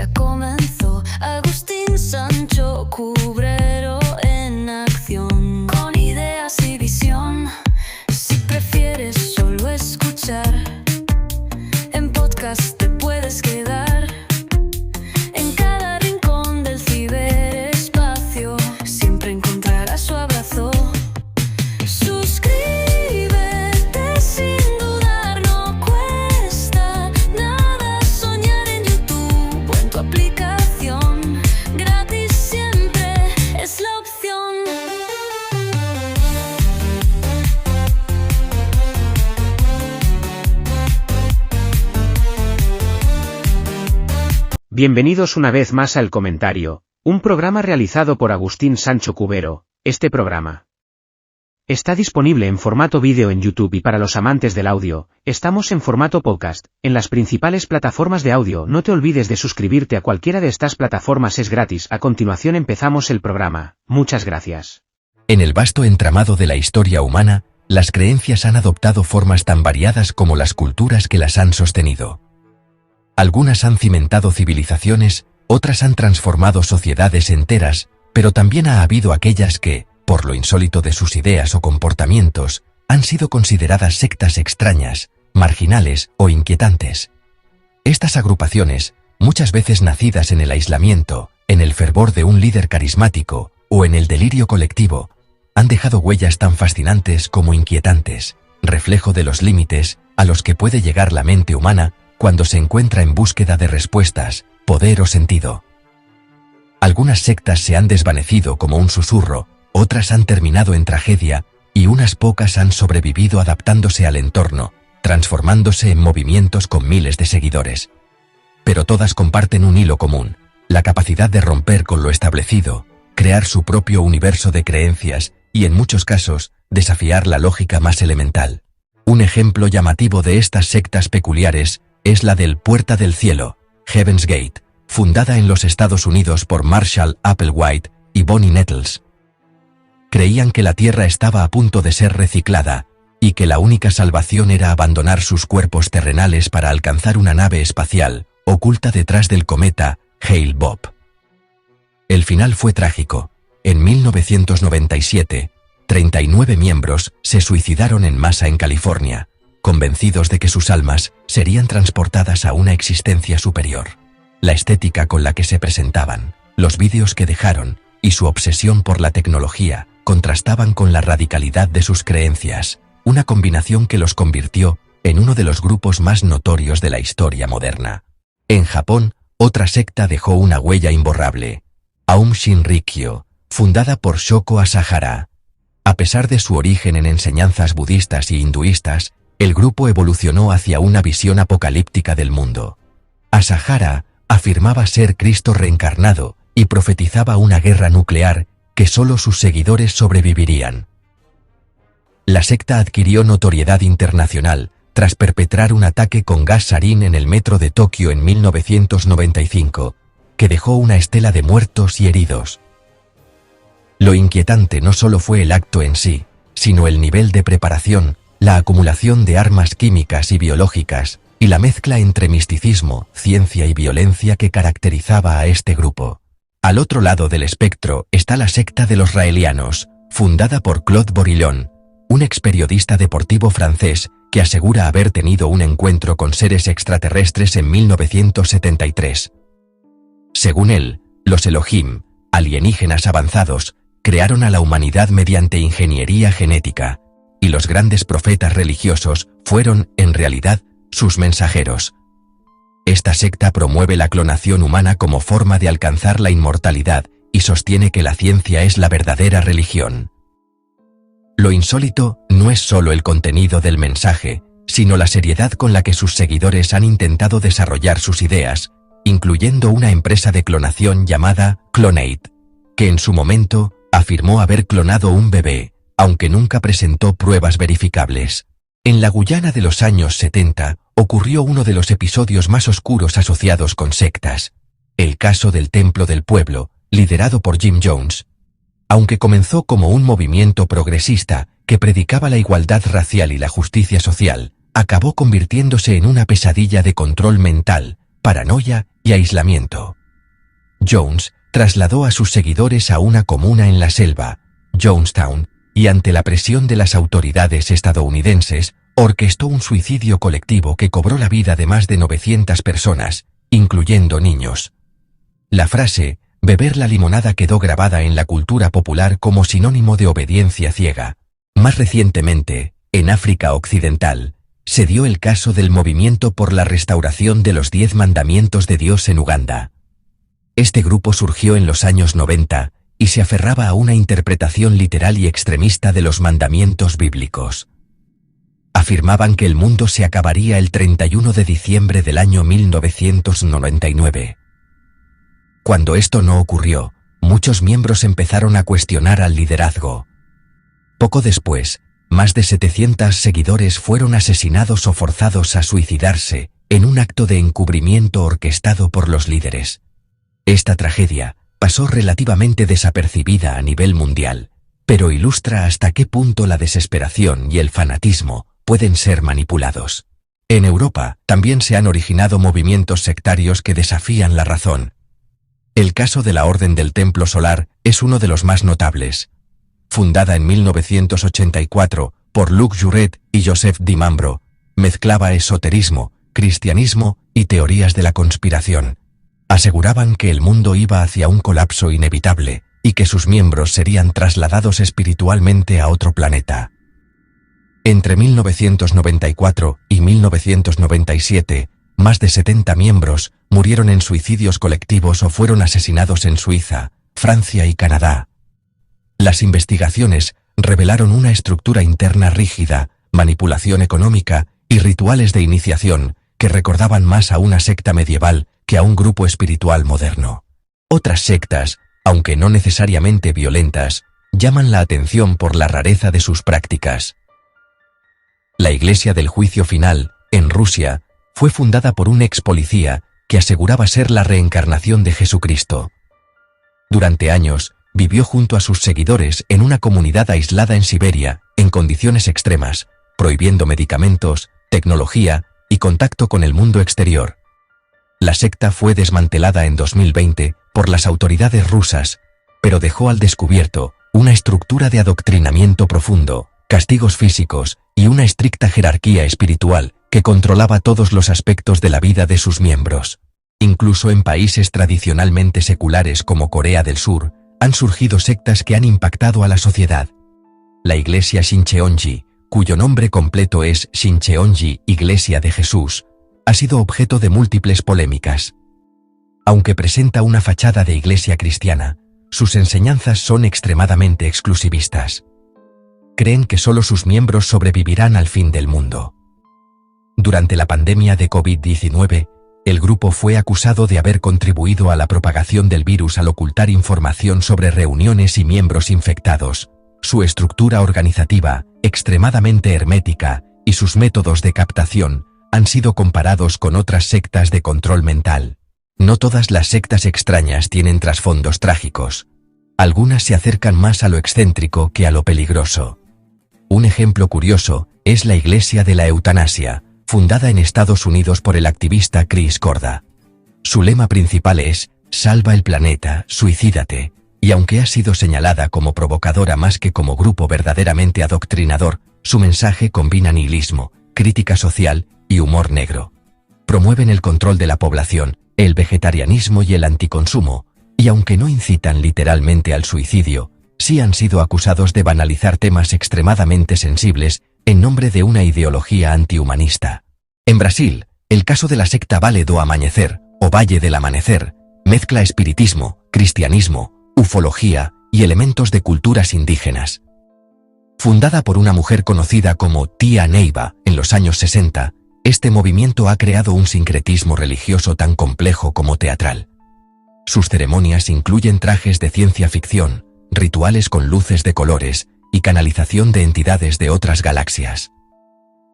Ya comenzó Agustín Sancho Cubrero en acción, con ideas y visión. Si prefieres solo escuchar, en podcast te puedes quedar. En cada rincón del ciberespacio siempre encontrarás su abrazo. Suscríbete sin dudar, no cuesta nada soñar en YouTube o en tu aplicación. Gratis siempre es la opción. Bienvenidos una vez más a El Comentario, un programa realizado por Agustín Sancho Cubero. Este programa está disponible en formato vídeo en YouTube y para los amantes del audio, estamos en formato podcast, en las principales plataformas de audio. No te olvides de suscribirte a cualquiera de estas plataformas, es gratis. A continuación empezamos el programa. Muchas gracias. En el vasto entramado de la historia humana, las creencias han adoptado formas tan variadas como las culturas que las han sostenido. Algunas han cimentado civilizaciones, otras han transformado sociedades enteras, pero también ha habido aquellas que, por lo insólito de sus ideas o comportamientos, han sido consideradas sectas extrañas, marginales o inquietantes. Estas agrupaciones, muchas veces nacidas en el aislamiento, en el fervor de un líder carismático o en el delirio colectivo, han dejado huellas tan fascinantes como inquietantes, reflejo de los límites a los que puede llegar la mente humana cuando se encuentra en búsqueda de respuestas, poder o sentido. Algunas sectas se han desvanecido como un susurro, otras han terminado en tragedia, y unas pocas han sobrevivido adaptándose al entorno, transformándose en movimientos con miles de seguidores. Pero todas comparten un hilo común: la capacidad de romper con lo establecido, crear su propio universo de creencias y, en muchos casos, desafiar la lógica más elemental. Un ejemplo llamativo de estas sectas peculiares es la del Puerta del Cielo, Heaven's Gate, fundada en los Estados Unidos por Marshall Applewhite y Bonnie Nettles. Creían que la Tierra estaba a punto de ser reciclada, y que la única salvación era abandonar sus cuerpos terrenales para alcanzar una nave espacial, oculta detrás del cometa Hale-Bopp. El final fue trágico. En 1997, 39 miembros se suicidaron en masa en California, convencidos de que sus almas serían transportadas a una existencia superior. La estética con la que se presentaban, los vídeos que dejaron y su obsesión por la tecnología contrastaban con la radicalidad de sus creencias, una combinación que los convirtió en uno de los grupos más notorios de la historia moderna. En Japón, otra secta dejó una huella imborrable: Aum Shinrikyo, fundada por Shoko Asahara. A pesar de su origen en enseñanzas budistas y hinduistas, el grupo evolucionó hacia una visión apocalíptica del mundo. Asahara afirmaba ser Cristo reencarnado y profetizaba una guerra nuclear que solo sus seguidores sobrevivirían. La secta adquirió notoriedad internacional tras perpetrar un ataque con gas sarín en el metro de Tokio en 1995, que dejó una estela de muertos y heridos. Lo inquietante no solo fue el acto en sí, sino el nivel de preparación, la acumulación de armas químicas y biológicas, y la mezcla entre misticismo, ciencia y violencia que caracterizaba a este grupo. Al otro lado del espectro está la secta de los raelianos, fundada por Claude Borillon, un experiodista deportivo francés que asegura haber tenido un encuentro con seres extraterrestres en 1973. Según él, los Elohim, alienígenas avanzados, crearon a la humanidad mediante ingeniería genética, y los grandes profetas religiosos fueron, en realidad, sus mensajeros. Esta secta promueve la clonación humana como forma de alcanzar la inmortalidad y sostiene que la ciencia es la verdadera religión. Lo insólito no es solo el contenido del mensaje, sino la seriedad con la que sus seguidores han intentado desarrollar sus ideas, incluyendo una empresa de clonación llamada Clonate, que en su momento afirmó haber clonado un bebé, aunque nunca presentó pruebas verificables. En la Guyana de los años 70 ocurrió uno de los episodios más oscuros asociados con sectas: el caso del Templo del Pueblo, liderado por Jim Jones. Aunque comenzó como un movimiento progresista que predicaba la igualdad racial y la justicia social, acabó convirtiéndose en una pesadilla de control mental, paranoia y aislamiento. Jones trasladó a sus seguidores a una comuna en la selva, Jonestown, y ante la presión de las autoridades estadounidenses, orquestó un suicidio colectivo que cobró la vida de más de 900 personas, incluyendo niños. La frase, beber la limonada, quedó grabada en la cultura popular como sinónimo de obediencia ciega. Más recientemente, en África Occidental, se dio el caso del movimiento por la restauración de los 10 mandamientos de Dios en Uganda. Este grupo surgió en los años 90 y se aferraba a una interpretación literal y extremista de los mandamientos bíblicos. Afirmaban que el mundo se acabaría el 31 de diciembre del año 1999. Cuando esto no ocurrió, muchos miembros empezaron a cuestionar al liderazgo. Poco después, más de 700 seguidores fueron asesinados o forzados a suicidarse, en un acto de encubrimiento orquestado por los líderes. Esta tragedia pasó relativamente desapercibida a nivel mundial, pero ilustra hasta qué punto la desesperación y el fanatismo pueden ser manipulados. En Europa también se han originado movimientos sectarios que desafían la razón. El caso de la Orden del Templo Solar es uno de los más notables. Fundada en 1984 por Luc Jouret y Joseph Dimambro, mezclaba esoterismo, cristianismo y teorías de la conspiración. Aseguraban que el mundo iba hacia un colapso inevitable y que sus miembros serían trasladados espiritualmente a otro planeta. Entre 1994 y 1997, más de 70 miembros murieron en suicidios colectivos o fueron asesinados en Suiza, Francia y Canadá. Las investigaciones revelaron una estructura interna rígida, manipulación económica y rituales de iniciación que recordaban más a una secta medieval que a un grupo espiritual moderno. Otras sectas, aunque no necesariamente violentas, llaman la atención por la rareza de sus prácticas. La Iglesia del Juicio Final, en Rusia, fue fundada por un ex policía que aseguraba ser la reencarnación de Jesucristo. Durante años, vivió junto a sus seguidores en una comunidad aislada en Siberia, en condiciones extremas, prohibiendo medicamentos, tecnología y contacto con el mundo exterior. La secta fue desmantelada en 2020 por las autoridades rusas, pero dejó al descubierto una estructura de adoctrinamiento profundo, castigos físicos y una estricta jerarquía espiritual que controlaba todos los aspectos de la vida de sus miembros. Incluso en países tradicionalmente seculares como Corea del Sur, han surgido sectas que han impactado a la sociedad. La Iglesia Shincheonji, cuyo nombre completo es Shincheonji, Iglesia de Jesús, ha sido objeto de múltiples polémicas. Aunque presenta una fachada de iglesia cristiana, sus enseñanzas son extremadamente exclusivistas. Creen que solo sus miembros sobrevivirán al fin del mundo. Durante la pandemia de COVID-19, el grupo fue acusado de haber contribuido a la propagación del virus al ocultar información sobre reuniones y miembros infectados. Su estructura organizativa, extremadamente hermética, y sus métodos de captación han sido comparados con otras sectas de control mental. No todas las sectas extrañas tienen trasfondos trágicos. Algunas se acercan más a lo excéntrico que a lo peligroso. Un ejemplo curioso es la Iglesia de la Eutanasia, fundada en Estados Unidos por el activista Chris Korda. Su lema principal es «Salva el planeta, suicídate», y aunque ha sido señalada como provocadora más que como grupo verdaderamente adoctrinador, su mensaje combina nihilismo, crítica social y humor negro. Promueven el control de la población, el vegetarianismo y el anticonsumo, y aunque no incitan literalmente al suicidio, sí han sido acusados de banalizar temas extremadamente sensibles en nombre de una ideología antihumanista. En Brasil, el caso de la secta Vale do Amanhecer, o Valle del Amanecer, mezcla espiritismo, cristianismo, ufología y elementos de culturas indígenas. Fundada por una mujer conocida como Tía Neiva en los años 60, este movimiento ha creado un sincretismo religioso tan complejo como teatral. Sus ceremonias incluyen trajes de ciencia ficción, rituales con luces de colores y canalización de entidades de otras galaxias.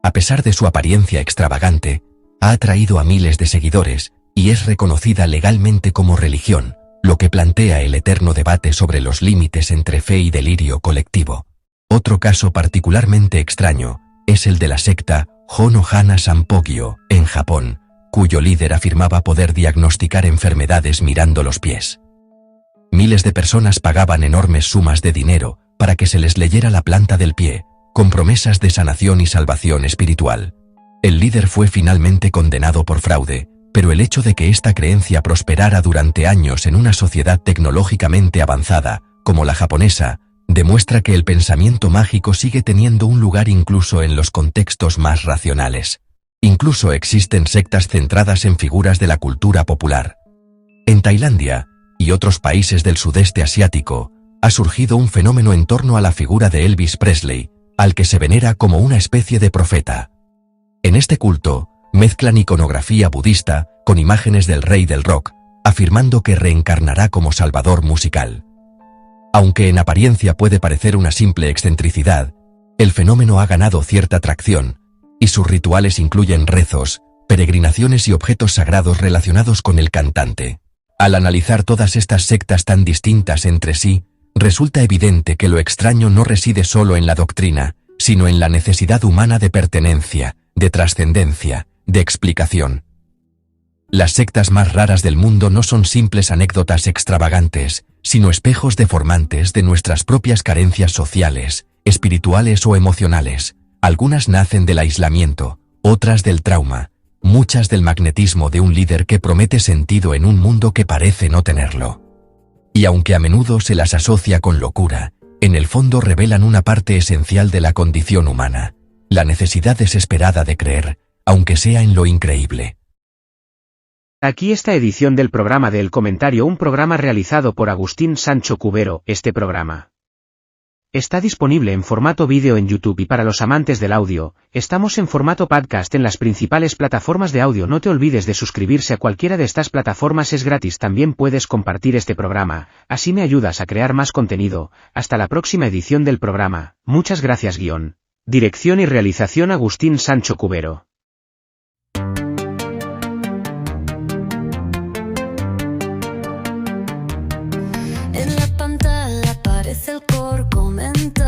A pesar de su apariencia extravagante, ha atraído a miles de seguidores y es reconocida legalmente como religión, lo que plantea el eterno debate sobre los límites entre fe y delirio colectivo. Otro caso particularmente extraño es el de la secta Hono Hana Sanpokyo, en Japón, cuyo líder afirmaba poder diagnosticar enfermedades mirando los pies. Miles de personas pagaban enormes sumas de dinero para que se les leyera la planta del pie, con promesas de sanación y salvación espiritual. El líder fue finalmente condenado por fraude, pero el hecho de que esta creencia prosperara durante años en una sociedad tecnológicamente avanzada, como la japonesa, demuestra que el pensamiento mágico sigue teniendo un lugar incluso en los contextos más racionales. Incluso existen sectas centradas en figuras de la cultura popular. En Tailandia, y otros países del sudeste asiático, ha surgido un fenómeno en torno a la figura de Elvis Presley, al que se venera como una especie de profeta. En este culto, mezclan iconografía budista con imágenes del rey del rock, afirmando que reencarnará como salvador musical. Aunque en apariencia puede parecer una simple excentricidad, el fenómeno ha ganado cierta atracción, y sus rituales incluyen rezos, peregrinaciones y objetos sagrados relacionados con el cantante. Al analizar todas estas sectas tan distintas entre sí, resulta evidente que lo extraño no reside solo en la doctrina, sino en la necesidad humana de pertenencia, de trascendencia, de explicación. Las sectas más raras del mundo no son simples anécdotas extravagantes, sino espejos deformantes de nuestras propias carencias sociales, espirituales o emocionales. Algunas nacen del aislamiento, otras del trauma, muchas del magnetismo de un líder que promete sentido en un mundo que parece no tenerlo. Y aunque a menudo se las asocia con locura, en el fondo revelan una parte esencial de la condición humana, la necesidad desesperada de creer, aunque sea en lo increíble. Aquí esta edición del programa de El Comentario, un programa realizado por Agustín Sancho Cubero. Este programa está disponible en formato vídeo en YouTube y para los amantes del audio, estamos en formato podcast en las principales plataformas de audio. No te olvides de suscribirse a cualquiera de estas plataformas, es gratis. También puedes compartir este programa, así me ayudas a crear más contenido. Hasta la próxima edición del programa. Muchas gracias. Guión, dirección y realización Agustín Sancho Cubero. En la pantalla aparece el core comentar.